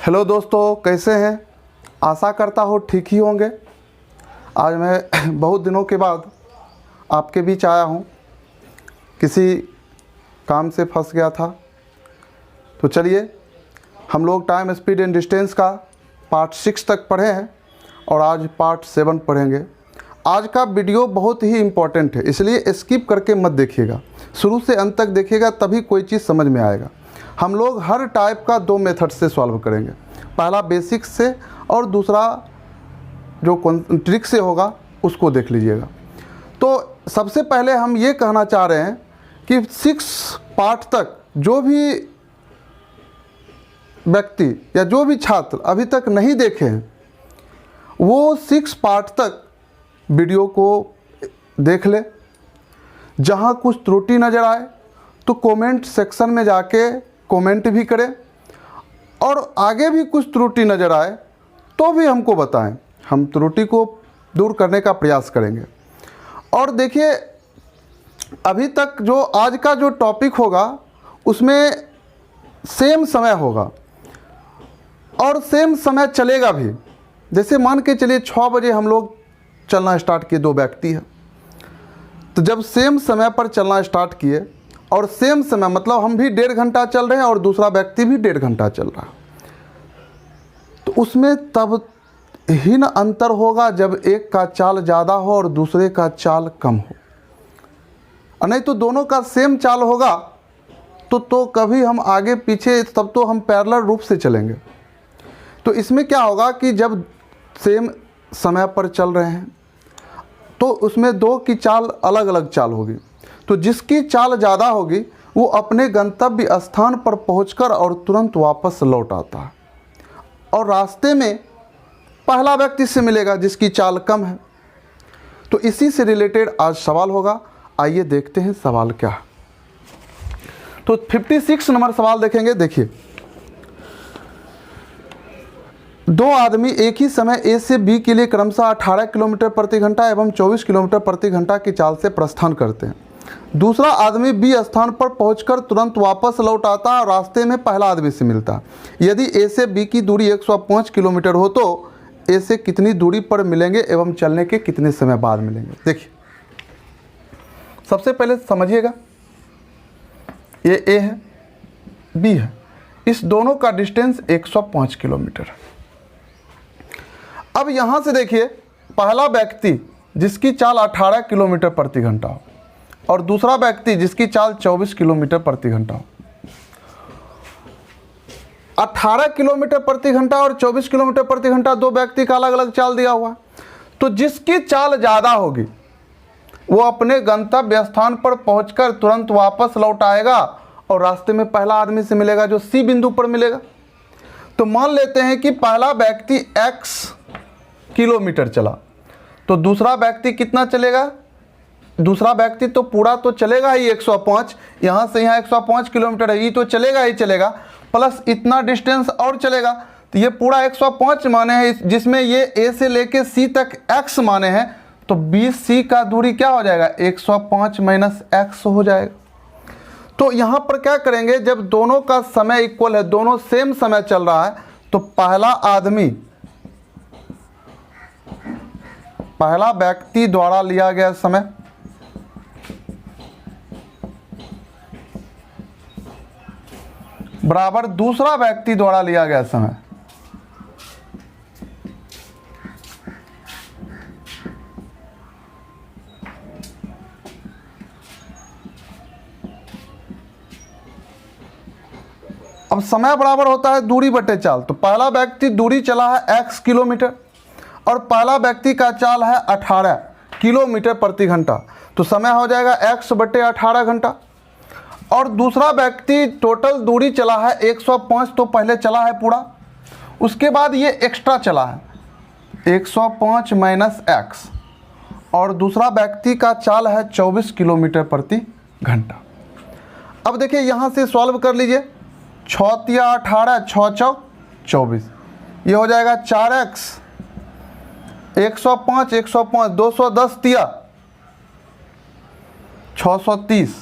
Hello दोस्तों, कैसे हैं? आशा करता हूँ ठीक ही होंगे। आज मैं बहुत दिनों के बाद आपके बीच आया हूँ। किसी काम से फंस गया था, तो चलिए हम लोग टाइम, स्पीड एंड डिस्टेंस का पार्ट 6 तक पढ़े हैं और आज पार्ट 7 पढ़ेंगे। आज का वीडियो बहुत ही इम्पोर्टेंट है, इसलिए स्किप करके मत देखिएगा, शुरू से अंत तक देखिएगा, तभी कोई चीज़ समझ में आएगा। हम लोग हर टाइप का 2 मेथड से सॉल्व करेंगे। पहला बेसिक से और दूसरा जो ट्रिक से होगा उसको देख लीजिएगा। तो सबसे पहले हम ये कहना चाह रहे हैं कि 6 पार्ट तक जो भी व्यक्ति या जो भी छात्र अभी तक नहीं देखे हैं, वो 6 पार्ट तक वीडियो को देख ले। जहाँ कुछ त्रुटि नज़र आए तो कमेंट सेक्शन में जाके कमेंट भी करें, और आगे भी कुछ त्रुटि नज़र आए तो भी हमको बताएं, हम त्रुटि को दूर करने का प्रयास करेंगे। और देखिए, अभी तक जो आज का जो टॉपिक होगा उसमें सेम समय होगा और सेम समय चलेगा भी। जैसे मान के चलिए 6 बजे हम लोग चलना स्टार्ट किए, 2 व्यक्ति हैं, तो जब सेम समय पर चलना स्टार्ट किए और सेम समय मतलब हम भी 1.5 घंटा चल रहे हैं और दूसरा व्यक्ति भी 1.5 घंटा चल रहा है, तो उसमें तब ही न अंतर होगा जब एक का चाल ज़्यादा हो और दूसरे का चाल कम हो। और नहीं तो दोनों का सेम चाल होगा तो कभी हम आगे पीछे, तब तो हम पैरेलल रूप से चलेंगे। तो इसमें क्या होगा कि जब सेम समय पर चल रहे हैं तो उसमें 2 की चाल अलग अलग चाल होगी। तो जिसकी चाल ज़्यादा होगी वो अपने गंतव्य स्थान पर पहुंचकर और तुरंत वापस लौट आता है, और रास्ते में पहला व्यक्ति से मिलेगा जिसकी चाल कम है। तो इसी से रिलेटेड आज सवाल होगा। आइए देखते हैं सवाल क्या है। तो 56 नंबर सवाल देखेंगे। देखिए, 2 आदमी एक ही समय ए से बी के लिए क्रमशः 18 किलोमीटर प्रति घंटा एवं 24 किलोमीटर प्रति घंटा की चाल से प्रस्थान करते हैं। दूसरा आदमी बी स्थान पर पहुंचकर तुरंत वापस लौट आता है और रास्ते में पहला आदमी से मिलता है। यदि ए से बी की दूरी 105 किलोमीटर हो तो ए से कितनी दूरी पर मिलेंगे एवं चलने के कितने समय बाद मिलेंगे। देखिए, सबसे पहले समझिएगा, ये ए है, बी है, इस दोनों का डिस्टेंस 105 किलोमीटर है। अब यहाँ से देखिए, पहला व्यक्ति जिसकी चाल 18 किलोमीटर प्रति घंटा हो और दूसरा व्यक्ति जिसकी चाल 24 किलोमीटर प्रति घंटा हो। 18 किलोमीटर प्रति घंटा और 24 किलोमीटर प्रति घंटा 2 व्यक्ति का अलग अलग चाल दिया हुआ है। तो जिसकी चाल ज़्यादा होगी वो अपने गंतव्य स्थान पर पहुंचकर तुरंत वापस लौट आएगा और रास्ते में पहला आदमी से मिलेगा जो सी बिंदु पर मिलेगा। तो मान लेते हैं कि पहला व्यक्ति x किलोमीटर चला, तो दूसरा व्यक्ति कितना चलेगा? दूसरा व्यक्ति तो पूरा तो चलेगा ही 105, यहाँ से यहाँ 105 किलोमीटर है, ये तो चलेगा ही चलेगा, प्लस इतना डिस्टेंस और चलेगा। तो ये पूरा 105 माने हैं, जिसमें ये ए से लेके सी तक x माने हैं, तो 20c का दूरी क्या हो जाएगा? 105 माइनस x हो जाएगा। तो यहाँ पर क्या करेंगे, जब दोनों का समय इक्वल है, दोनों सेम समय चल रहा है, तो पहला व्यक्ति द्वारा लिया गया समय बराबर दूसरा व्यक्ति द्वारा लिया गया समय। अब समय बराबर होता है दूरी बटे चाल। तो पहला व्यक्ति दूरी चला है x किलोमीटर और पहला व्यक्ति का चाल है 18 किलोमीटर प्रति घंटा, तो समय हो जाएगा x बटे 18 घंटा। और दूसरा व्यक्ति टोटल दूरी चला है 105, तो पहले चला है पूरा, उसके बाद ये एक्स्ट्रा चला है 105 माइनस x, और दूसरा व्यक्ति का चाल है 24 किलोमीटर प्रति घंटा। अब देखिए, यहाँ से सॉल्व कर लीजिए, 6 तिया 18, 6 चौक 24, ये हो जाएगा 4x, 105 105 210 तिया 630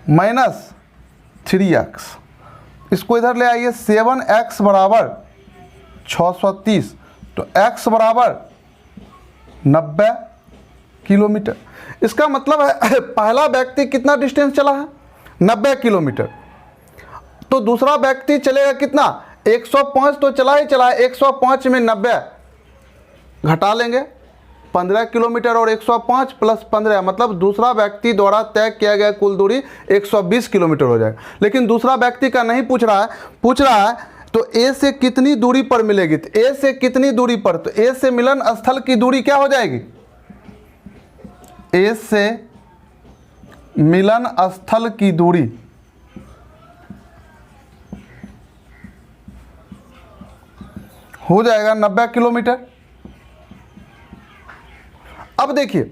माइनस 3x, इसको इधर ले आइए, 7x बराबर 630, तो x बराबर 90 किलोमीटर। इसका मतलब है पहला व्यक्ति कितना डिस्टेंस चला है, 90 किलोमीटर। तो दूसरा व्यक्ति चलेगा कितना, 105 तो चला ही चला है, 105 में 90 घटा लेंगे, 15 किलोमीटर, और 105 प्लस 15 मतलब दूसरा व्यक्ति द्वारा तय किया गया कुल दूरी 120 किलोमीटर हो जाएगा। लेकिन दूसरा व्यक्ति का नहीं पूछ रहा है तो ए से कितनी दूरी पर मिलेगी, तो ए से कितनी दूरी पर, तो ए से मिलन स्थल की दूरी क्या हो जाएगी, ए से मिलन स्थल की दूरी हो जाएगा 90 किलोमीटर। अब देखिए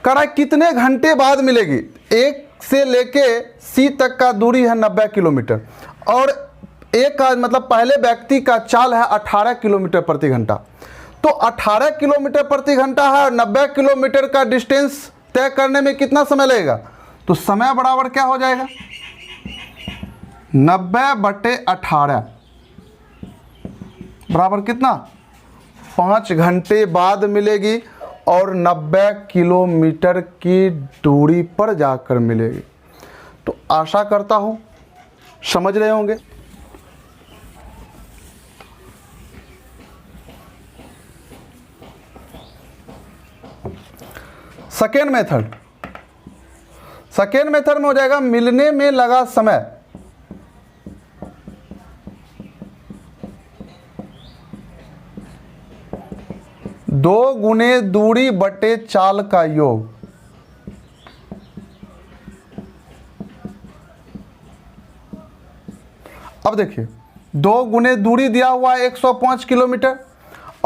करा कितने घंटे बाद मिलेगी, एक से लेके सी तक का दूरी है 90 किलोमीटर, और एक का मतलब पहले व्यक्ति का चाल है 18 किलोमीटर प्रति घंटा। तो 18 किलोमीटर प्रति घंटा है और 90 किलोमीटर का डिस्टेंस तय करने में कितना समय लगेगा, तो समय बराबर क्या हो जाएगा, 90/18 बराबर कितना, 5 घंटे बाद मिलेगी और 90 किलोमीटर की दूरी पर जाकर मिलेगी। तो आशा करता हूं समझ रहे होंगे। सेकेंड मेथड में हो जाएगा मिलने में लगा समय, दो गुने दूरी बटे चाल का योग। अब देखिए 2 गुने दूरी दिया हुआ है 105 किलोमीटर,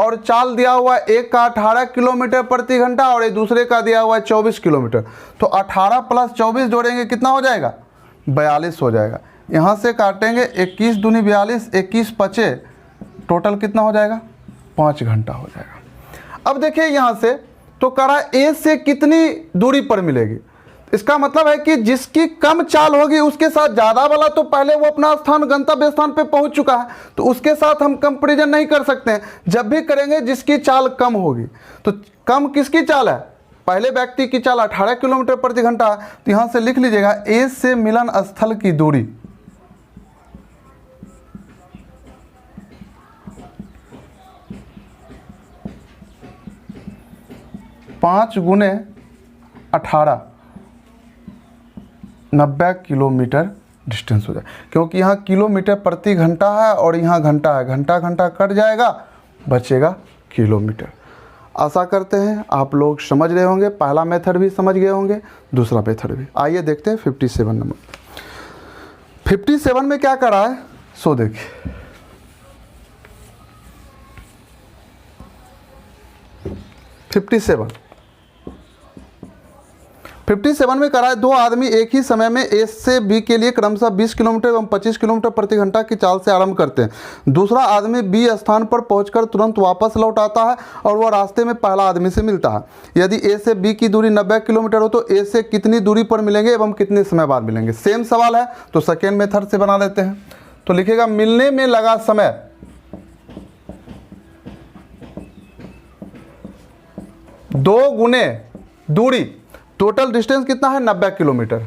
और चाल दिया हुआ है एक का 18 किलोमीटर प्रति घंटा और एक दूसरे का दिया हुआ है 24 किलोमीटर। तो 18 प्लस 24 जोड़ेंगे कितना हो जाएगा, 42 हो जाएगा। यहाँ से काटेंगे 21 दूनी 42, 21 पचे, टोटल कितना हो जाएगा, 5 घंटा हो जाएगा। अब देखिए यहाँ से तो करा ए से कितनी दूरी पर मिलेगी, इसका मतलब है कि जिसकी कम चाल होगी उसके साथ ज़्यादा वाला तो पहले वो अपना स्थान गंतव्य स्थान पे पहुंच चुका है, तो उसके साथ हम कंपैरिजन नहीं कर सकते हैं। जब भी करेंगे जिसकी चाल कम होगी, तो कम किसकी चाल है, पहले व्यक्ति की चाल 18 किलोमीटर प्रति घंटा है, तो यहाँ से लिख लीजिएगा ए से मिलन स्थल की दूरी 5 गुने 18 90 किलोमीटर डिस्टेंस हो जाए, क्योंकि यहाँ किलोमीटर प्रति घंटा है और यहाँ घंटा है, घंटा घंटा कट जाएगा, बचेगा किलोमीटर। आशा करते हैं आप लोग समझ रहे होंगे, पहला मेथड भी समझ गए होंगे, दूसरा मेथड भी। आइए देखते हैं 57 नंबर। 57 में क्या करा है सो देखिए। 57 में करा है, 2 आदमी एक ही समय में ए से बी के लिए क्रमशः 20 किलोमीटर एवं 25 किलोमीटर प्रति घंटा की चाल से आरंभ करते हैं। दूसरा आदमी बी स्थान पर पहुंचकर तुरंत वापस लौट आता है और वह रास्ते में पहला आदमी से मिलता है। यदि ए से बी की दूरी 90 किलोमीटर हो तो ए से कितनी दूरी पर मिलेंगे एवं कितने समय बाद मिलेंगे। सेम सवाल है तो सेकेंड मेथड से बना लेते हैं। तो लिखेगा मिलने में लगा समय 2 गुने दूरी, टोटल डिस्टेंस कितना है 90 किलोमीटर,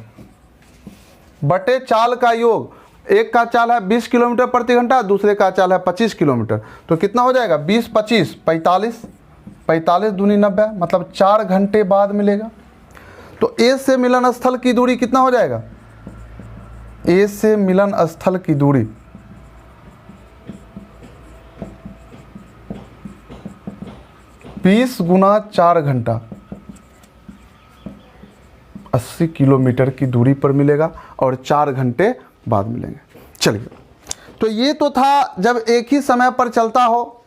बटे चाल का योग, एक का चाल है 20 किलोमीटर प्रति घंटा, दूसरे का चाल है 25 किलोमीटर, तो कितना हो जाएगा 20 25 45, 45 दूनी 90 मतलब 4 घंटे बाद मिलेगा। तो ए से मिलन स्थल की दूरी कितना हो जाएगा, ए से मिलन स्थल की दूरी 20 गुना 4 घंटा 80 किलोमीटर की दूरी पर मिलेगा और 4 घंटे बाद मिलेंगे। चलिए, तो ये तो था जब एक ही समय पर चलता हो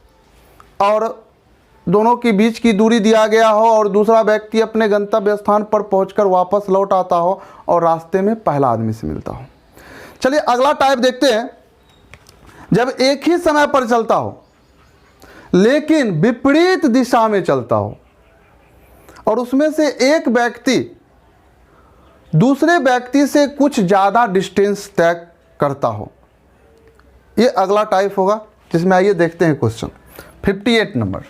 और दोनों के बीच की दूरी दिया गया हो और दूसरा व्यक्ति अपने गंतव्य स्थान पर पहुंचकर वापस लौट आता हो और रास्ते में पहला आदमी से मिलता हो। चलिए अगला टाइप देखते हैं, जब एक ही समय पर चलता हो लेकिन विपरीत दिशा में चलता हो और उसमें से एक व्यक्ति दूसरे व्यक्ति से कुछ ज़्यादा डिस्टेंस तय करता हो। ये अगला टाइप होगा, जिसमें आइए देखते हैं क्वेश्चन 58 नंबर।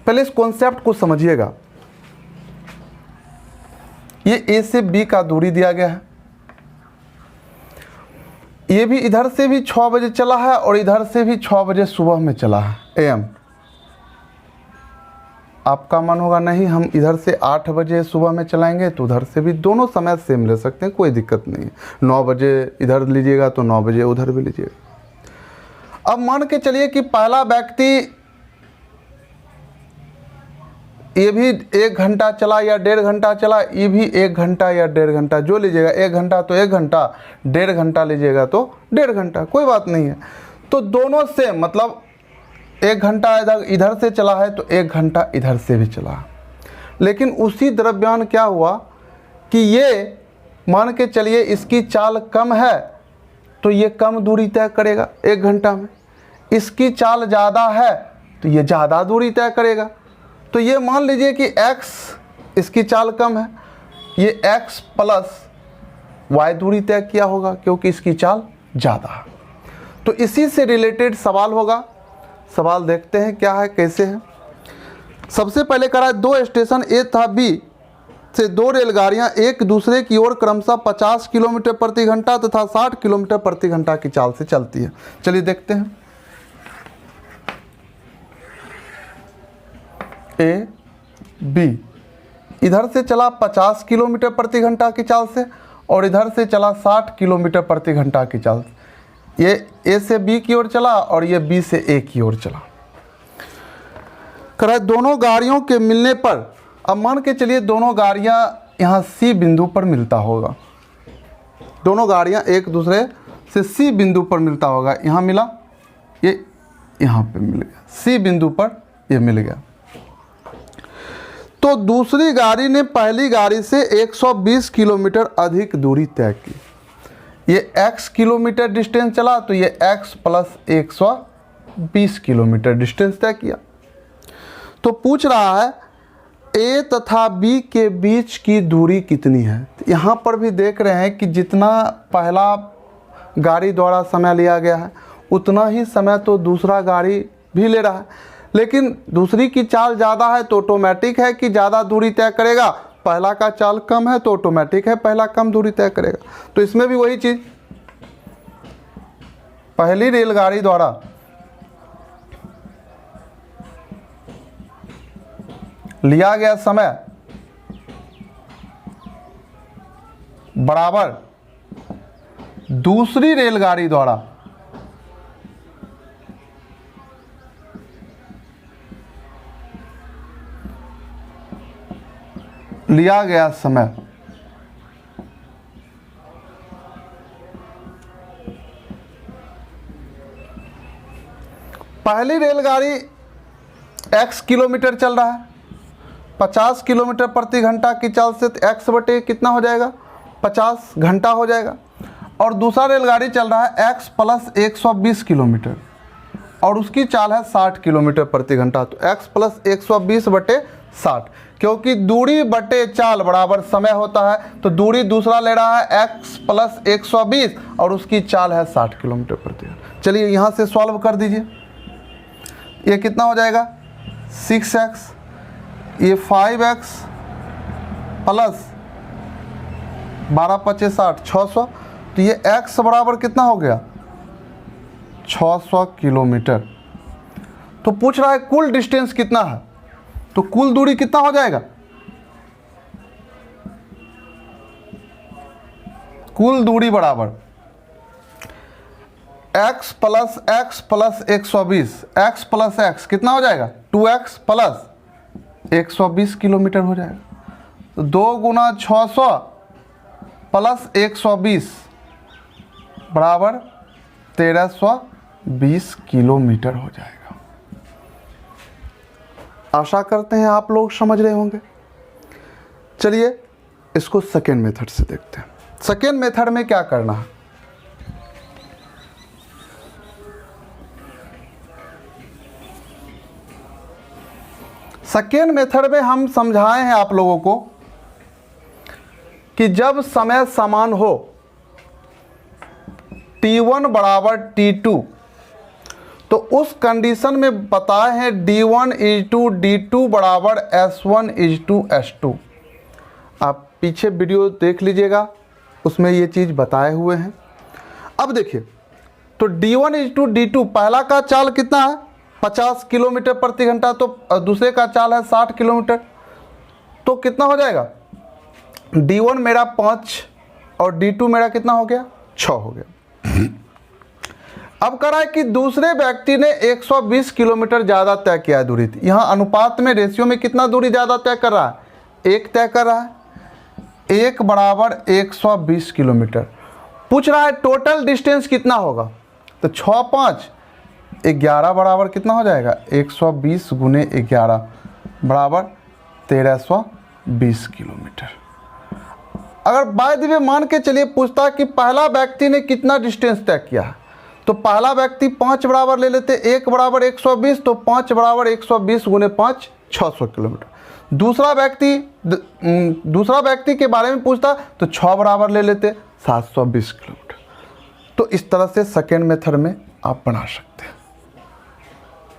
पहले इस कॉन्सेप्ट को समझिएगा। ये ए से बी का दूरी दिया गया है, ये भी इधर से भी 6 बजे चला है और इधर से भी 6 बजे सुबह में चला है AM। आपका मन होगा नहीं हम इधर से 8 बजे सुबह में चलाएंगे, तो उधर से भी दोनों समय सेम ले सकते हैं, कोई दिक्कत नहीं है। 9 बजे इधर लीजिएगा तो 9 बजे उधर भी लीजिएगा। अब मान के चलिए कि पहला व्यक्ति ये भी 1 घंटा चला या 1.5 घंटा चला, ये भी 1 घंटा या 1.5 घंटा, जो लीजिएगा। 1 घंटा तो 1 घंटा, 1.5 घंटा लीजिएगा तो 1.5 घंटा, कोई बात नहीं है। तो दोनों से मतलब 1 घंटा इधर से चला है तो 1 घंटा इधर से भी चला। लेकिन उसी द्रव्यमान क्या हुआ कि ये मान के चलिए इसकी चाल कम है तो ये कम दूरी तय करेगा 1 घंटा में, इसकी चाल ज़्यादा है तो ये ज़्यादा दूरी तय करेगा। तो ये मान लीजिए कि x इसकी चाल कम है, ये x प्लस y दूरी तय किया होगा क्योंकि इसकी चाल ज़्यादा है। तो इसी से रिलेटेड सवाल होगा। सवाल देखते हैं क्या है, कैसे है। सबसे पहले करा है 2 स्टेशन A तथा B से 2 रेलगाड़ियां एक दूसरे की ओर क्रमशः 50 किलोमीटर प्रति घंटा तथा 60 किलोमीटर प्रति घंटा की चाल से चलती है। चलिए देखते हैं। A B इधर से चला 50 किलोमीटर प्रति घंटा की चाल से और इधर से चला 60 किलोमीटर प्रति घंटा की चाल से। ये A से B की ओर चला और ये B से A की ओर चला। कह दोनों गाड़ियों के मिलने पर, अब मान के चलिए दोनों गाड़ियां यहाँ C बिंदु पर मिलता होगा, दोनों गाड़ियां एक दूसरे से C बिंदु पर मिलता होगा। यहाँ मिला, ये यहाँ पे मिल गया, C बिंदु पर ये मिल गया। तो दूसरी गाड़ी ने पहली गाड़ी से 120 किलोमीटर अधिक दूरी तय की। ये x किलोमीटर डिस्टेंस चला तो ये x प्लस 120 किलोमीटर डिस्टेंस तय किया। तो पूछ रहा है A तथा B के बीच की दूरी कितनी है। यहाँ पर भी देख रहे हैं कि जितना पहला गाड़ी द्वारा समय लिया गया है उतना ही समय तो दूसरा गाड़ी भी ले रहा है, लेकिन दूसरी की चाल ज़्यादा है तो ऑटोमेटिक है कि ज़्यादा दूरी तय करेगा। पहला का चाल कम है तो ऑटोमेटिक है पहला कम दूरी तय करेगा। तो इसमें भी वही चीज़, पहली रेलगाड़ी द्वारा लिया गया समय बराबर दूसरी रेलगाड़ी द्वारा लिया गया समय। पहली रेलगाड़ी x किलोमीटर चल रहा है, 50 किलोमीटर प्रति घंटा की चाल से x बटे कितना हो जाएगा, 50 घंटा हो जाएगा। और दूसरा रेलगाड़ी चल रहा है x प्लस 120 किलोमीटर और उसकी चाल है 60 किलोमीटर प्रति घंटा। तो x प्लस 120 बटे 60, क्योंकि दूरी बटे चाल बराबर समय होता है। तो दूरी दूसरा ले रहा है x प्लस 120 और उसकी चाल है 60 किलोमीटर प्रति घंटा। चलिए यहाँ से सॉल्व कर दीजिए। ये कितना हो जाएगा 6x, ये 5x प्लस 12 25 60 600। तो ये x बराबर कितना हो गया 600 किलोमीटर। तो पूछ रहा है कुल डिस्टेंस कितना है, तो कुल दूरी कितना हो जाएगा, कुल दूरी बराबर x plus 120, x plus x कितना हो जाएगा 2x प्लस 120 किलोमीटर हो जाएगा। तो 2 गुना 600 प्लस 120 बराबर 1320 किलोमीटर हो जाएगा। आशा करते हैं आप लोग समझ रहे होंगे। चलिए इसको सेकेंड मेथड से देखते हैं। सेकेंड मेथड में क्या करना है, सेकेंड मेथड में हम समझाए हैं आप लोगों को कि जब समय समान हो, T1 बराबर T2, तो उस कंडीशन में बताए हैं D1 इज टू D2 बराबर S1 इज टू S2। आप पीछे वीडियो देख लीजिएगा, उसमें ये चीज़ बताए हुए हैं। अब देखिए, तो D1 इज टू D2, पहला का चाल कितना है 50 किलोमीटर प्रति घंटा, तो दूसरे का चाल है 60 किलोमीटर, तो कितना हो जाएगा, D1 मेरा 5 और D2 मेरा कितना हो गया 6 हो गया। अब कह रहा है कि दूसरे व्यक्ति ने 120 किलोमीटर ज़्यादा तय किया है दूरी। यहाँ अनुपात में, रेशियो में कितना दूरी ज़्यादा तय कर रहा है, 1 तय कर रहा है, 1 बराबर 120 किलोमीटर। पूछ रहा है टोटल डिस्टेंस कितना होगा, तो 6 5 11 बराबर कितना हो जाएगा, 120 गुने 11 बराबर 1320 किलोमीटर। अगर बाय द वे मान के चलिए पूछता कि पहला व्यक्ति ने कितना डिस्टेंस तय किया है, तो पहला व्यक्ति 5 बराबर ले लेते, 1 बराबर 120, तो 5 बराबर 120 गुने 5 600 किलोमीटर। दूसरा व्यक्ति के बारे में पूछता तो 6 बराबर ले लेते 720 किलोमीटर। तो इस तरह से सेकेंड मेथड में आप बना सकते हैं।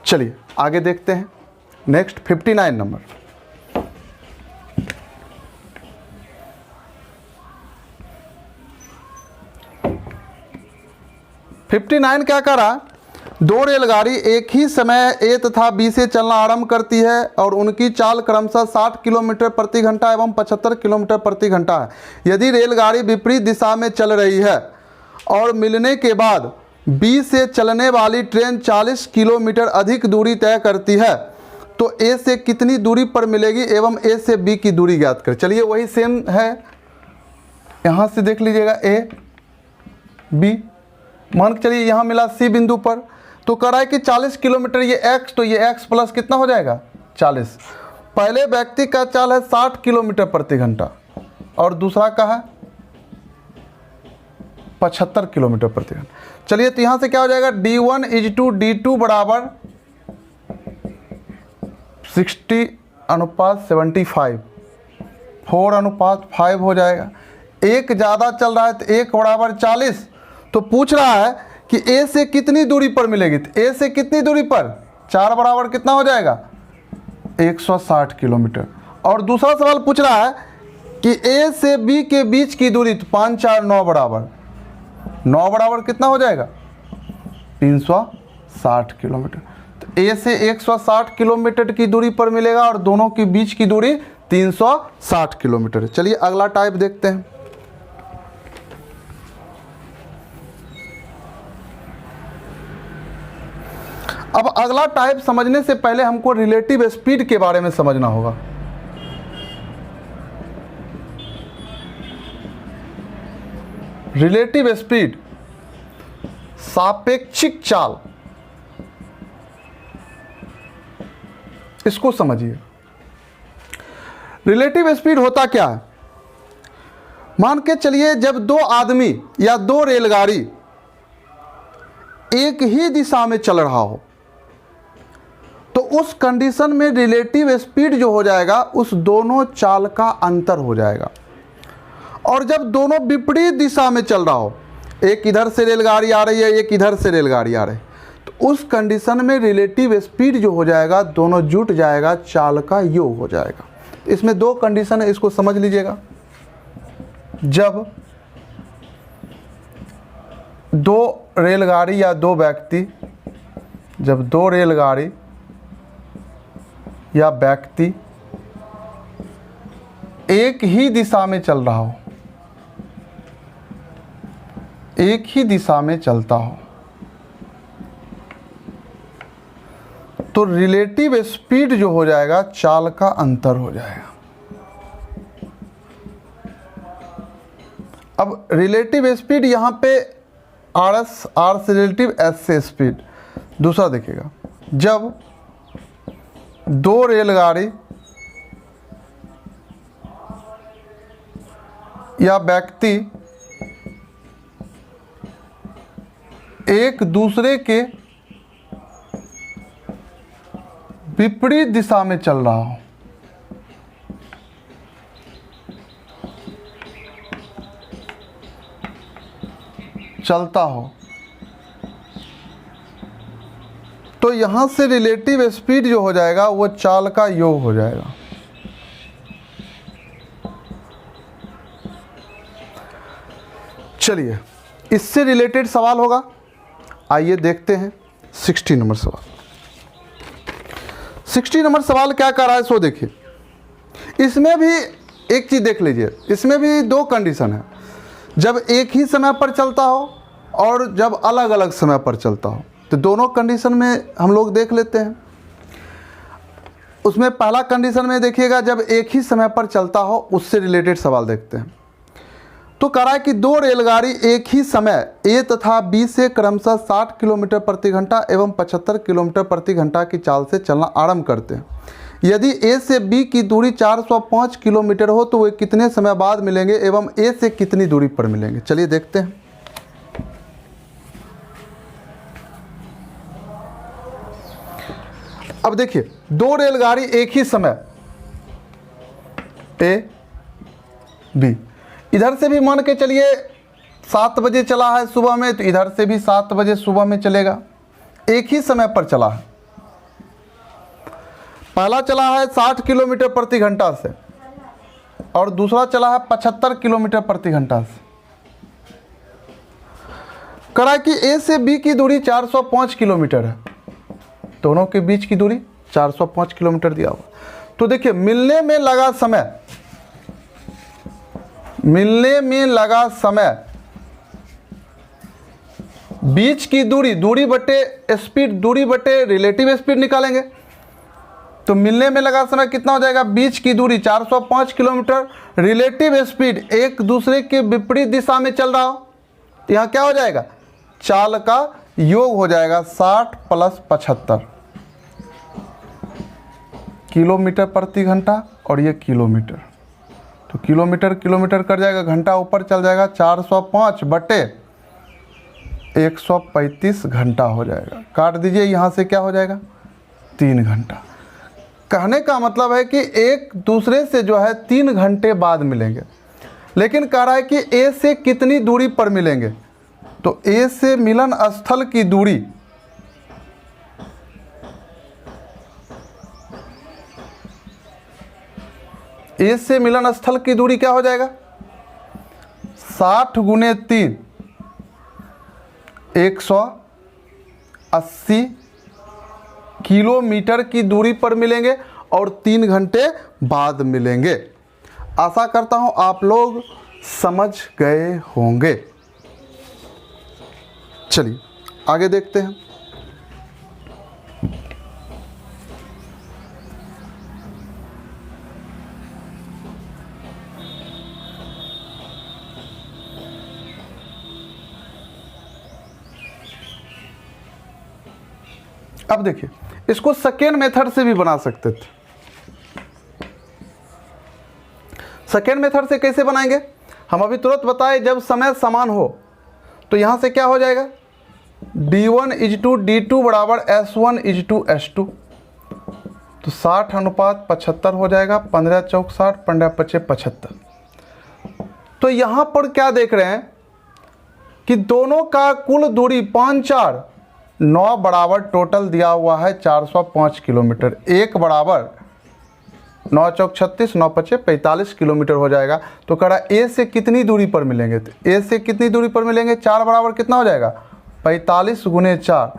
चलिए आगे देखते हैं। Next 59 number. क्या कर रहा, दो रेलगाड़ी एक ही समय ए तथा बी से चलना आरंभ करती है और उनकी चाल क्रमशः 60 किलोमीटर प्रति घंटा एवं 75 किलोमीटर प्रति घंटा है। यदि रेलगाड़ी विपरीत दिशा में चल रही है और मिलने के बाद बी से चलने वाली ट्रेन 40 किलोमीटर अधिक दूरी तय करती है, तो ए से कितनी दूरी पर मिलेगी एवं ए से बी की दूरी ज्ञात करें। चलिए वही सेम है, यहाँ से देख लीजिएगा ए बी, मान के चलिए यहाँ मिला सी बिंदु पर, तो कह रहा है कि 40 किलोमीटर, ये x, तो ये x प्लस कितना हो जाएगा 40। पहले व्यक्ति का चाल है 60 किलोमीटर प्रति घंटा और दूसरा का है 75 किलोमीटर प्रति घंटा। चलिए तो यहाँ से क्या हो जाएगा, D1 इज टू D2 बराबर 60:75, 4:5 हो जाएगा। एक ज़्यादा चल रहा है तो 1 बराबर 40। तो पूछ रहा है कि ए से कितनी दूरी पर मिलेगी, तो ए से कितनी दूरी पर, 4 बराबर कितना हो जाएगा 160 किलोमीटर। और दूसरा सवाल पूछ रहा है कि ए से बी के बीच की दूरी, तो 5 4 9 बराबर, 9 बराबर कितना हो जाएगा 360 किलोमीटर। तो ए से 160 किलोमीटर की दूरी पर मिलेगा और दोनों के बीच की दूरी 360 किलोमीटर। चलिए अगला टाइप देखते हैं। अब अगला टाइप समझने से पहले हमको रिलेटिव स्पीड के बारे में समझना होगा। रिलेटिव स्पीड, सापेक्षिक चाल, इसको समझिए। रिलेटिव स्पीड होता क्या है, मान के चलिए जब दो आदमी या दो रेलगाड़ी एक ही दिशा में चल रहा हो, तो उस कंडीशन में रिलेटिव स्पीड जो हो जाएगा उस दोनों चाल का अंतर हो जाएगा। और जब दोनों विपरीत दिशा में चल रहा हो, एक इधर से रेलगाड़ी आ रही है, एक इधर से रेलगाड़ी आ रही है, तो उस कंडीशन में रिलेटिव स्पीड जो हो जाएगा दोनों जुट जाएगा, चाल का योग हो जाएगा। इसमें दो कंडीशन है, इसको समझ लीजिएगा। जब दो रेलगाड़ी या दो व्यक्ति, जब दो रेलगाड़ी या व्यक्ति एक ही दिशा में चल रहा हो, एक ही दिशा में चलता हो, तो रिलेटिव स्पीड जो हो जाएगा चाल का अंतर हो जाएगा। अब रिलेटिव स्पीड यहाँ पे आर से रिलेटिव, एस से स्पीड। दूसरा देखिएगा, जब दो रेलगाड़ी या व्यक्ति एक दूसरे के विपरीत दिशा में चल रहा हो, चलता हो तो यहाँ से रिलेटिव स्पीड जो हो जाएगा वो चाल का योग हो जाएगा। चलिए इससे रिलेटेड सवाल होगा, आइए देखते हैं 60 नंबर सवाल। 60 नंबर सवाल क्या कर रहा है सो देखिए। इसमें भी एक चीज़ देख लीजिए, इसमें भी दो कंडीशन है, जब एक ही समय पर चलता हो और जब अलग अलग समय पर चलता हो। तो दोनों कंडीशन में हम लोग देख लेते हैं। उसमें पहला कंडीशन में देखिएगा जब एक ही समय पर चलता हो, उससे रिलेटेड सवाल देखते हैं। तो कह रहा है कि दो रेलगाड़ी एक ही समय ए तथा बी से क्रमशः 60 किलोमीटर प्रति घंटा एवं 75 किलोमीटर प्रति घंटा की चाल से चलना आरंभ करते हैं। यदि ए से बी की दूरी 405 किलोमीटर हो तो वे कितने समय बाद मिलेंगे एवं ए से कितनी दूरी पर मिलेंगे। चलिए देखते हैं। अब देखिए दो रेलगाड़ी एक ही समय ए बी, इधर से भी मान के चलिए 7 बजे चला है सुबह में, तो इधर से भी 7 बजे सुबह में चलेगा। एक ही समय पर चला है। पहला चला है 60 किलोमीटर प्रति घंटा से और दूसरा चला है 75 किलोमीटर प्रति घंटा से। करा कि ए से बी की दूरी 405 किलोमीटर है, दोनों के बीच की दूरी 405 किलोमीटर दिया हुआ। तो देखिए मिलने में लगा समय, बीच की दूरी बटे स्पीड, दूरी बटे रिलेटिव स्पीड निकालेंगे। तो मिलने में लगा समय कितना हो जाएगा, बीच की दूरी 405 किलोमीटर, रिलेटिव स्पीड एक दूसरे के विपरीत दिशा में चल रहा हो, तो यहाँ क्या हो जाएगा, चाल का योग हो जाएगा 60 + 75 किलोमीटर प्रति घंटा, और ये किलोमीटर, तो किलोमीटर कर जाएगा, घंटा ऊपर चल जाएगा, 405 बटे 135 घंटा हो जाएगा। काट दीजिए, यहाँ से क्या हो जाएगा, 3 घंटा। कहने का मतलब है कि एक दूसरे से जो है 3 घंटे बाद मिलेंगे, लेकिन कह रहा है कि ए से कितनी दूरी पर मिलेंगे। तो ए से मिलन स्थल की दूरी क्या हो जाएगा, 60 × 3 180 किलोमीटर की दूरी पर मिलेंगे और 3 घंटे बाद मिलेंगे। आशा करता हूं आप लोग समझ गए होंगे। चलिए आगे देखते हैं। अब देखिए इसको सेकेंड मेथड से भी बना सकते थे। सेकेंड मेथड से कैसे बनाएंगे, हम अभी तुरंत बताए, जब समय समान हो तो यहां से क्या हो जाएगा, D1 = D2 = S1 = S2। तो 60:75 हो जाएगा, 15 × 4 = 60, 15 × 5 = 75। तो यहां पर क्या देख रहे हैं कि दोनों का कुल दूरी 5 × 4 = 9 बराबर टोटल दिया हुआ है 405 किलोमीटर। एक बराबर 9 × 4 = 36, 9 × 5 = 45 किलोमीटर हो जाएगा। तो कह रहा ए से कितनी दूरी पर मिलेंगे, तो ए से कितनी दूरी पर मिलेंगे, 4 बराबर कितना हो जाएगा, 45 × 4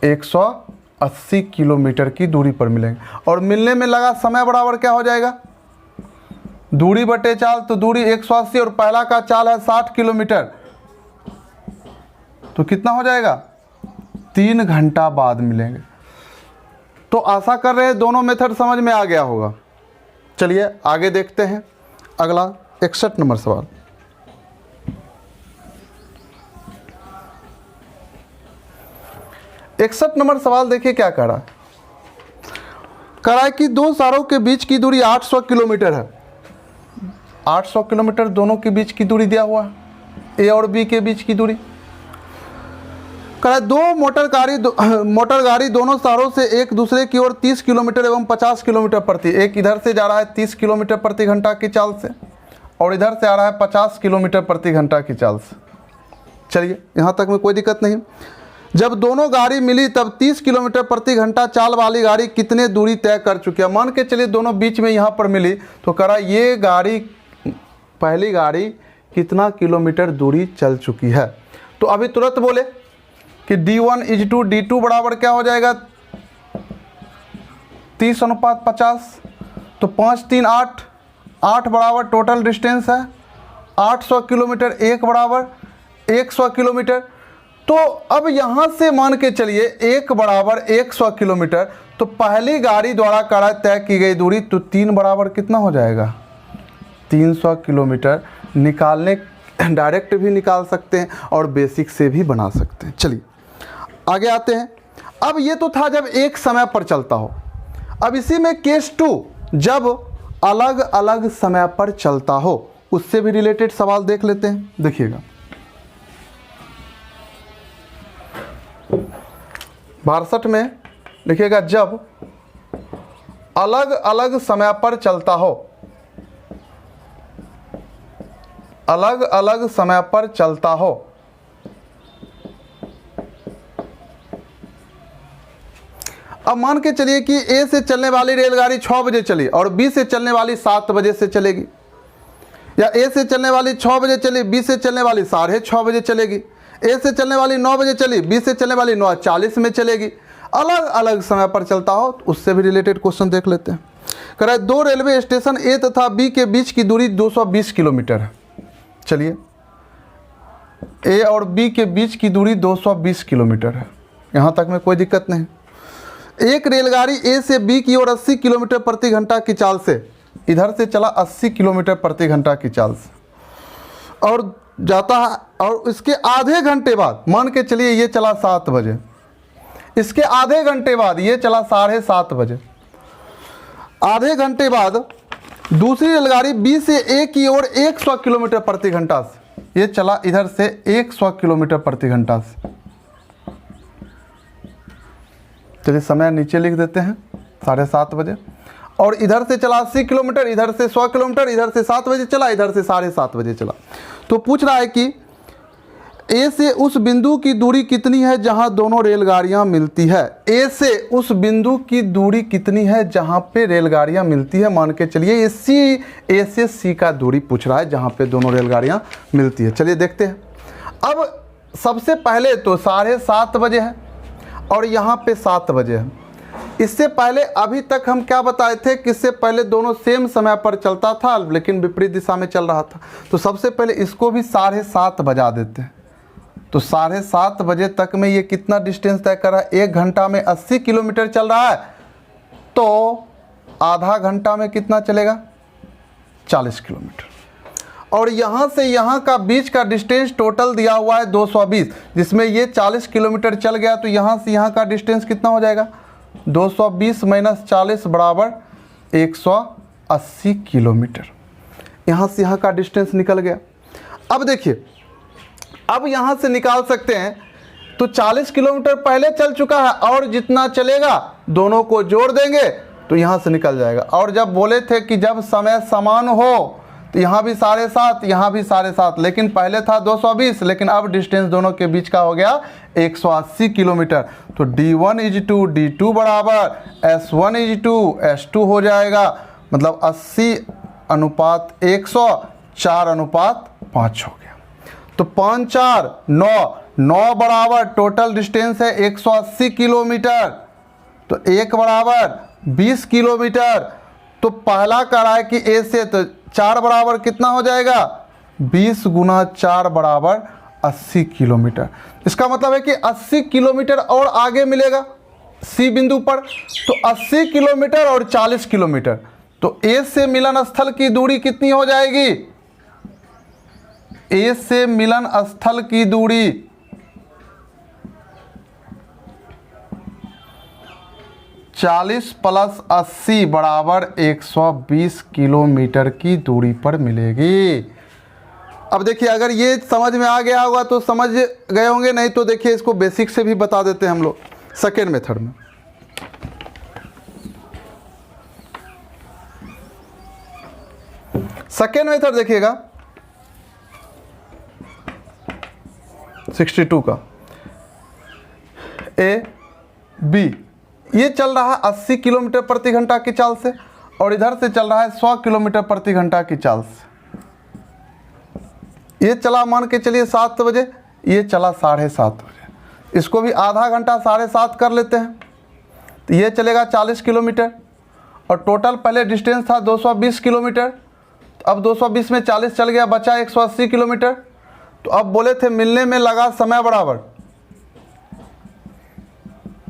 180 किलोमीटर की दूरी पर मिलेंगे। और मिलने में लगा समय बराबर क्या हो जाएगा, दूरी बटे चाल, तो दूरी 180 और पहला का चाल है 60 किलोमीटर, तो कितना हो जाएगा, 3 घंटा बाद मिलेंगे। तो आशा कर रहे हैं दोनों मेथड समझ में आ गया होगा। चलिए आगे देखते हैं अगला 61 नंबर सवाल। नंबर सवाल देखिए क्या कह रहा है। कह रहा है कि दो शहरों के बीच की दूरी 800 किलोमीटर है। 800 किलोमीटर दोनों के बीच की दूरी दिया हुआ है, ए और बी के बीच की दूरी। कह रहा है दो मोटर गाड़ी दोनों शहरों से एक दूसरे की ओर 30 किलोमीटर एवं 50 किलोमीटर प्रति, एक इधर से जा रहा है 30 किलोमीटर प्रति घंटा की चाल से और इधर से आ रहा है 50 किलोमीटर प्रति घंटा की चाल से। चलिए यहाँ तक में कोई दिक्कत नहीं। जब दोनों गाड़ी मिली तब 30 किलोमीटर प्रति घंटा चाल वाली गाड़ी कितने दूरी तय कर चुकी है। मान के चलिए दोनों बीच में यहाँ पर मिली तो कह रहा ये गाड़ी, पहली गाड़ी कितना किलोमीटर दूरी चल चुकी है। तो अभी तुरंत बोले कि D1:2, D2 बराबर क्या हो जाएगा 30:50। तो 5 3 8, 8 बराबर टोटल डिस्टेंस है 800 किलोमीटर, 1 बराबर 100 किलोमीटर। तो अब यहाँ से मान के चलिए 1 बराबर 100 किलोमीटर, तो पहली गाड़ी द्वारा करा तय की गई दूरी, तो 3 बराबर कितना हो जाएगा 300 किलोमीटर। निकालने डायरेक्ट भी निकाल सकते हैं और बेसिक से भी बना सकते हैं। चलिए आगे आते हैं। अब ये तो था जब एक समय पर चलता हो। अब इसी में केस 2, जब अलग अलग समय पर चलता हो, उससे भी रिलेटेड सवाल देख लेते हैं। देखिएगा 62 में लिखिएगा, जब अलग अलग समय पर चलता हो, अलग अलग समय पर चलता हो। अब मान के चलिए कि ए से चलने वाली रेलगाड़ी 6 बजे चली और बी से चलने वाली 7 बजे से चलेगी, या ए से चलने वाली 6 बजे चली, बी से चलने वाली 6:30 बजे चलेगी, ए से चलने वाली 9 बजे चली, बी से चलने वाली 9:40 में चलेगी। अलग अलग समय पर चलता हो, तो उससे भी रिलेटेड क्वेश्चन देख लेते हैं। कह रहा है 2 रेलवे स्टेशन ए तथा बी के बीच की दूरी 220 किलोमीटर है। चलिए ए और बी के बीच की दूरी 220 किलोमीटर है, यहाँ तक में कोई दिक्कत नहीं। एक रेलगाड़ी ए से बी की ओर 80 किलोमीटर प्रति घंटा की चाल से, इधर से चला 80 किलोमीटर प्रति घंटा की चाल से और जाता है, और इसके आधे घंटे बाद, मान के चलिए ये चला 7 बजे, इसके आधे घंटे बाद ये चला 7:30 बजे। आधे घंटे बाद दूसरी रेलगाड़ी बी से ए की ओर 100 किलोमीटर प्रति घंटा से, ये चला इधर से 100 किलोमीटर प्रति घंटा से। चलिए समय नीचे लिख देते हैं 7:30 बजे, और इधर से चला 80 किलोमीटर, इधर से 100 किलोमीटर, इधर से 7 बजे चला, इधर से 7:30 बजे चला। तो पूछ रहा है कि ए से उस बिंदु की दूरी कितनी है जहां दोनों रेलगाड़ियां मिलती है। ए से उस बिंदु की दूरी कितनी है जहां पे रेलगाड़ियां मिलती है। मान के चलिए ए से सी का दूरी पूछ रहा है जहां पे दोनों रेलगाड़ियां मिलती है। चलिए देखते हैं। अब सबसे पहले तो 7:30 बजे है और यहाँ पे 7 बजे है। इससे पहले अभी तक हम क्या बताए थे कि इससे पहले दोनों सेम समय पर चलता था लेकिन विपरीत दिशा में चल रहा था। तो सबसे पहले इसको भी 7:30 बजा देते हैं। तो 7:30 बजे तक में ये कितना डिस्टेंस तय कर रहा है, 1 घंटा में 80 किलोमीटर चल रहा है, तो आधा घंटा में कितना चलेगा 40 किलोमीटर। और यहाँ से यहाँ का बीच का डिस्टेंस टोटल दिया हुआ है 220, जिसमें ये 40 किलोमीटर चल गया, तो यहाँ से यहाँ का डिस्टेंस कितना हो जाएगा 220 - 40 बराबर 180 किलोमीटर। यहाँ से यहाँ का डिस्टेंस निकल गया। अब देखिए, अब यहाँ से निकाल सकते हैं, तो 40 किलोमीटर पहले चल चुका है और जितना चलेगा दोनों को जोड़ देंगे तो यहाँ से निकल जाएगा। और जब बोले थे कि जब समय समान हो तो यहाँ भी 7:30, यहाँ भी 7:30, लेकिन पहले था 220, लेकिन अब डिस्टेंस दोनों के बीच का हो गया 180 किलोमीटर। तो D1:2, D2 बराबर S1:2, S2 हो जाएगा, मतलब 80:100, 4:5 हो गया। तो 5 4 9 बराबर टोटल डिस्टेंस है 180 किलोमीटर, तो 1 बराबर 20 किलोमीटर। तो पहला कह रहा है कि ए से, तो 4 बराबर कितना हो जाएगा 20 × 4 बराबर 80 किलोमीटर। इसका मतलब है कि 80 किलोमीटर और आगे मिलेगा सी बिंदु पर, तो 80 किलोमीटर और 40 किलोमीटर। तो ए से मिलन स्थल की दूरी कितनी हो जाएगी, ए से मिलन स्थल की दूरी 40 + 80 बराबर 120 किलोमीटर की दूरी पर मिलेगी। अब देखिए, अगर ये समझ में आ गया होगा तो समझ गए होंगे, नहीं तो देखिए इसको बेसिक से भी बता देते हैं हम लोग सेकेंड मेथड में। सेकेंड मेथड देखिएगा, 62 का। ए बी ये चल रहा है 80 किलोमीटर प्रति घंटा की चाल से और इधर से चल रहा है 100 किलोमीटर प्रति घंटा की चाल से। ये चला मान के चलिए 7 बजे, ये चला 7:30 बजे। इसको भी आधा घंटा 7:30 कर लेते हैं तो ये चलेगा 40 किलोमीटर और टोटल पहले डिस्टेंस था 220 किलोमीटर। तो अब 220 में 40 चल गया, बचा 180 किलोमीटर। तो अब बोले थे मिलने में लगा समय बराबर,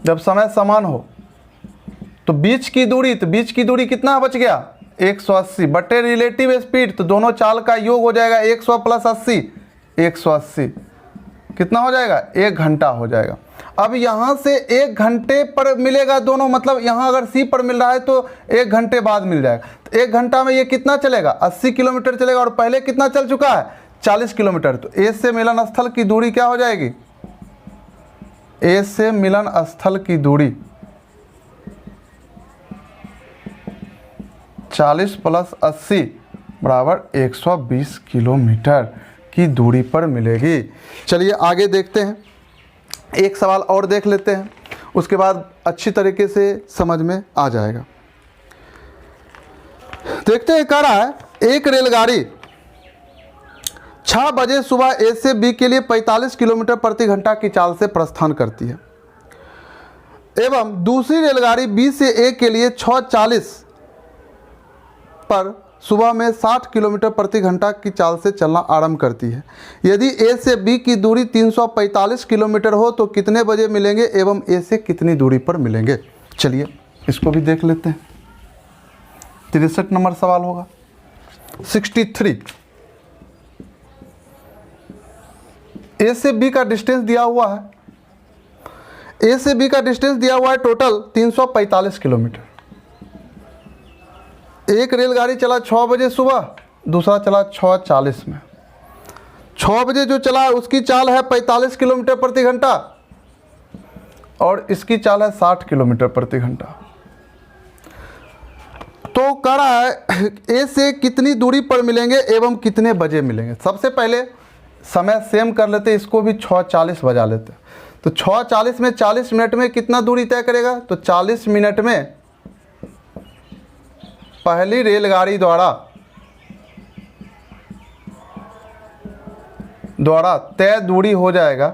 जब समय समान हो तो बीच की दूरी कितना बच गया 180 बटे रिलेटिव स्पीड, तो दोनों चाल का योग हो जाएगा 100 + 80 180 कितना हो जाएगा 1 घंटा हो जाएगा। अब यहाँ से 1 घंटे पर मिलेगा दोनों, मतलब यहाँ अगर सी पर मिल रहा है तो 1 घंटे बाद मिल जाएगा। तो 1 घंटा में ये कितना चलेगा 80 किलोमीटर चलेगा और पहले कितना चल चुका है 40 किलोमीटर। तो ए से मिलन स्थल की दूरी क्या हो जाएगी, ए से मिलन स्थल की दूरी 40 + 80 बराबर 120 किलोमीटर की दूरी पर मिलेगी। चलिए आगे देखते हैं, एक सवाल और देख लेते हैं, उसके बाद अच्छी तरीके से समझ में आ जाएगा। देखते हैं, कह रहा है एक रेलगाड़ी 6 बजे सुबह ए से बी के लिए 45 किलोमीटर प्रति घंटा की चाल से प्रस्थान करती है एवं दूसरी रेलगाड़ी बी से ए के लिए 6:40 पर सुबह में 60 किलोमीटर प्रति घंटा की चाल से चलना आरंभ करती है। यदि ए से बी की दूरी 345 किलोमीटर हो तो कितने बजे मिलेंगे एवं ए से कितनी दूरी पर मिलेंगे। चलिए इसको भी देख लेते हैं। 63 नंबर सवाल होगा। 63 ए से बी का डिस्टेंस दिया हुआ है, ए से बी का डिस्टेंस दिया हुआ है टोटल 345 किलोमीटर। एक रेलगाड़ी चला 6 बजे सुबह, दूसरा चला 6:40 में। 6 बजे जो चला है उसकी चाल है 45 किलोमीटर प्रति घंटा और इसकी चाल है 60 किलोमीटर प्रति घंटा। तो कह रहा है ए से कितनी दूरी पर मिलेंगे एवं कितने बजे मिलेंगे। सबसे पहले समय सेम कर लेते, इसको भी 6:40 बजा लेते। तो 6:40 में 40 मिनट में कितना दूरी तय करेगा, तो 40 मिनट में पहली रेलगाड़ी द्वारा तय दूरी हो जाएगा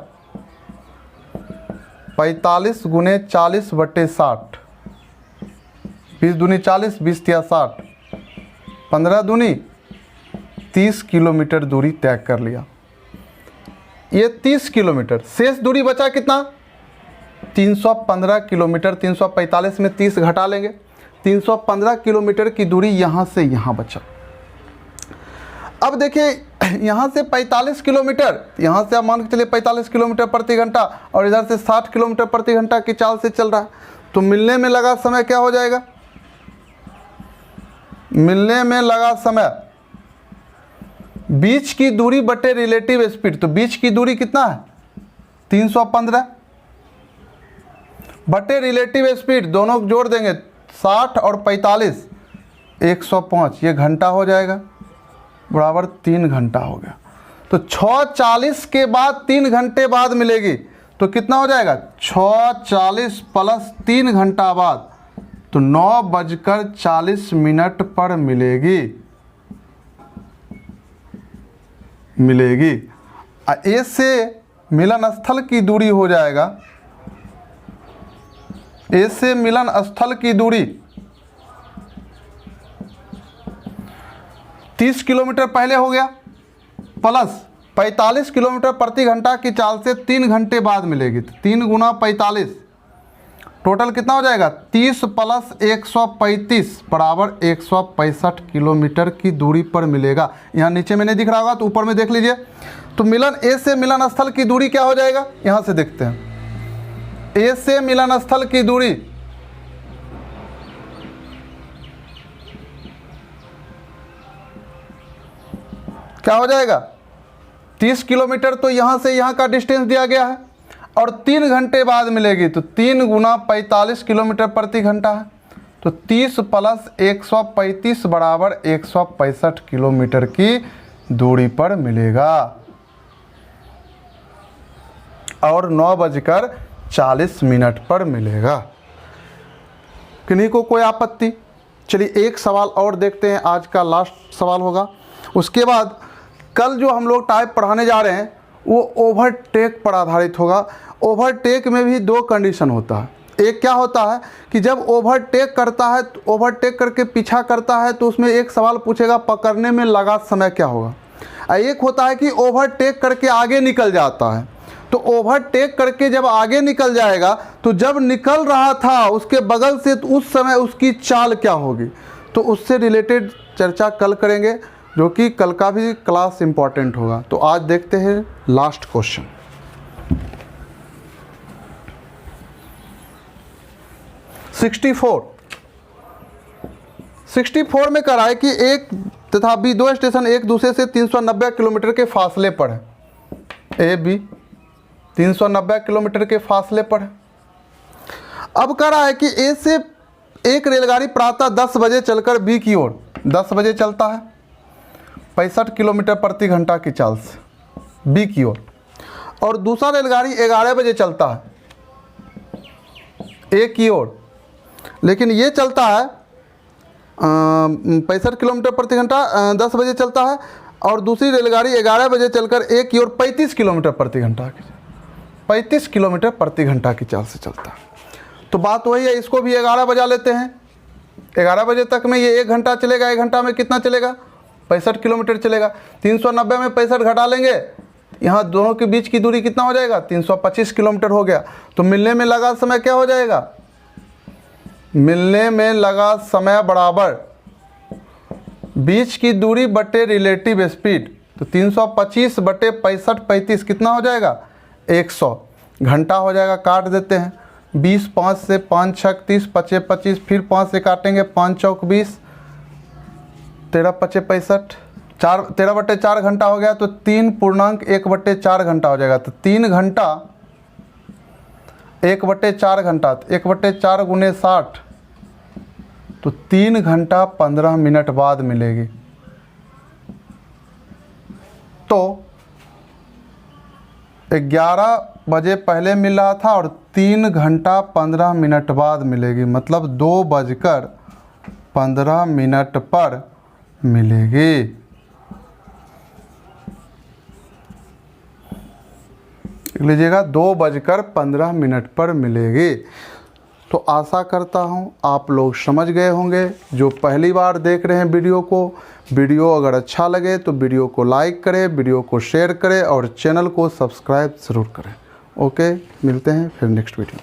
45 × 40 बटे 60। 20 दूनी 40, 20 तिया 60, 15 दूनी 30 किलोमीटर दूरी तय कर लिया। ये 30 किलोमीटर, शेष दूरी बचा कितना 315 किलोमीटर। 345 में 30 घटा लेंगे, 315 किलोमीटर की दूरी यहाँ से यहाँ बचा। अब देखिए यहाँ से 45 किलोमीटर, यहाँ से आप मान के चलिए 45 किलोमीटर प्रति घंटा और इधर से 60 किलोमीटर प्रति घंटा की चाल से चल रहा है। तो मिलने में लगा समय क्या हो जाएगा, मिलने में लगा समय बीच की दूरी बटे रिलेटिव स्पीड। तो बीच की दूरी कितना है 315 बटे रिलेटिव स्पीड, दोनों जोड़ देंगे 60 और 45 105, ये घंटा हो जाएगा बराबर 3 घंटा हो गया। तो 6:40 के बाद 3 घंटे बाद मिलेगी तो कितना हो जाएगा 6:40 + 3 घंटा बाद, तो 9:40 पर मिलेगी। ए से मिलन स्थल की दूरी हो जाएगा, ए से मिलन स्थल की दूरी 30 किलोमीटर पहले हो गया प्लस 45 किलोमीटर प्रति घंटा की चाल से 3 घंटे बाद मिलेगी। तो 3 × 45 टोटल कितना हो जाएगा 30 + 135 बराबर 165 किलोमीटर की दूरी पर मिलेगा। यहाँ नीचे में नहीं दिख रहा होगा तो ऊपर में देख लीजिए। तो मिलन ए से मिलन स्थल की दूरी क्या हो जाएगा, यहाँ से देखते हैं। ए से मिलन स्थल की दूरी क्या हो जाएगा 30 किलोमीटर, तो यहाँ से यहाँ का डिस्टेंस दिया गया है और 3 घंटे बाद मिलेगी। तो 3 × 45 किलोमीटर प्रति घंटा है, तो 30 + 135 बराबर 165 किलोमीटर की दूरी पर मिलेगा। और 9:40 पर मिलेगा। किन्हीं को कोई आपत्ति? चलिए एक सवाल और देखते हैं, आज का लास्ट सवाल होगा। उसके बाद कल जो हम लोग टाइप पढ़ाने जा रहे हैं वो ओवरटेक पर आधारित होगा। ओवरटेक में भी 2 कंडीशन होता है। एक क्या होता है कि जब ओवरटेक करता है, ओवरटेक करके पीछा करता है तो उसमें एक सवाल पूछेगा पकड़ने में लगा समय क्या होगा। एक होता है कि ओवरटेक करके आगे निकल जाता है। तो ओवरटेक करके जब आगे निकल जाएगा तो जब निकल रहा था उसके बगल से तो उस समय उसकी चाल क्या होगी, तो उससे रिलेटेड चर्चा कल करेंगे, जो कि कल का भी क्लास इंपॉर्टेंट होगा। तो आज देखते हैं लास्ट क्वेश्चन। सिक्सटी फोर में करा है कि एक तथा बी 2 स्टेशन एक दूसरे से 390 किलोमीटर के फासले पर है। ए बी 390 किलोमीटर के फासले पर है। अब कह रहा है कि ए से एक रेलगाड़ी प्रातः 10 बजे चलकर बी की ओर 10 बजे चलता है 65 किलोमीटर प्रति घंटा की चाल से बी की ओर, और दूसरा रेलगाड़ी 11 बजे चलता है ए की ओर, लेकिन ये चलता है 65 किलोमीटर प्रति घंटा 10 बजे चलता है, और दूसरी रेलगाड़ी 11 बजे चलकर ए की ओर 35 किलोमीटर प्रति घंटा की 35 किलोमीटर प्रति घंटा की चाल से चलता है। तो बात वही है, इसको भी 11 बजा लेते हैं। 11 बजे तक में ये 1 घंटा चलेगा, 1 घंटा में कितना चलेगा 65 किलोमीटर चलेगा। 390 में 65 घटा लेंगे, यहाँ दोनों के बीच की दूरी कितना हो जाएगा 325 किलोमीटर हो गया। तो मिलने में लगा समय क्या हो जाएगा, मिलने में लगा समय बराबर बीच की दूरी बटे रिलेटिव स्पीड। तो 325 बटे 65 35 कितना हो जाएगा 100 घंटा हो जाएगा। काट देते हैं 20 5 से 5 6 30 5 25, फिर 5 से काटेंगे 5 चौक 20 13 5 65 13 बटे 4 घंटा हो गया। तो 3.1/4 घंटा हो जाएगा। तो 3 घंटा 1/4 घंटा, 1/4 गुने 60, तो 3 घंटा 15 मिनट बाद मिलेगी। तो 11 बजे पहले मिल रहा था और 3 घंटा 15 मिनट बाद मिलेगी, मतलब 2:15 पर मिलेगी। लिख लीजिएगा 2:15 पर मिलेगी। तो आशा करता हूँ आप लोग समझ गए होंगे। जो पहली बार देख रहे हैं वीडियो अगर अच्छा लगे तो वीडियो को लाइक करें, वीडियो को शेयर करें और चैनल को सब्सक्राइब ज़रूर करें। ओके, मिलते हैं फिर नेक्स्ट वीडियो।